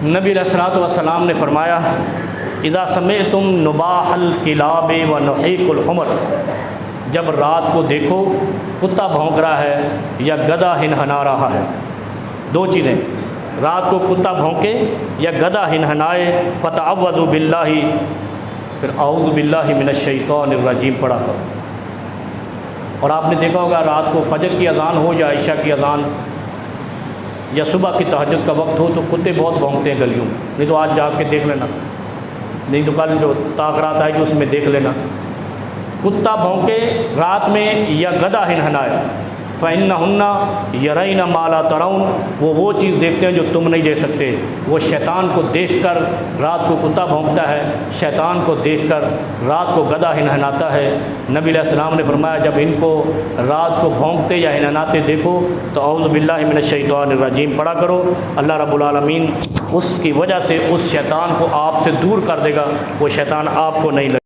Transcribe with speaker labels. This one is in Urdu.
Speaker 1: نبی علیہ الصلوۃ والسلام نے فرمایا اذا سمعتم نباح الکلاب و نحیق الحمر، جب رات کو دیکھو کتا بھونک رہا ہے یا گدھا ہنہنا رہا ہے، دو چیزیں، رات کو کتا بھونکے یا گدھا ہنہنائے، فتعوذوا باللہ، پھر اعوذ باللہ من الشیطان الرجیم پڑھا کرو۔ اور آپ نے دیکھا ہوگا رات کو فجر کی اذان ہو یا عشاء کی اذان یا صبح کی تہجد کا وقت ہو تو کتے بہت بھونکتے ہیں گلیوں میں، نہیں تو آج جا کے دیکھ لینا، نہیں تو کل جو تاخرات آئے گی اس میں دیکھ لینا، کتا بھونکے رات میں یا گدھا ہنہنائے، فَإِنَّهُنَّ يَرَيْنَ مَا لَا تَرَوْنَ، وہ چیز دیکھتے ہیں جو تم نہیں دیکھ سکتے۔ وہ شیطان کو دیکھ کر رات کو کتا بھونکتا ہے، شیطان کو دیکھ کر رات کو گدھا ہنہناتا ہے۔ نبی علیہ السلام نے فرمایا جب ان کو رات کو بھونکتے یا ہنہناتے دیکھو تو اعوذ باللہ من الشیطان الرجیم پڑھا کرو، اللہ رب العالمین اس کی وجہ سے اس شیطان کو آپ سے دور کر دے گا، وہ شیطان آپ کو نہیں لگے۔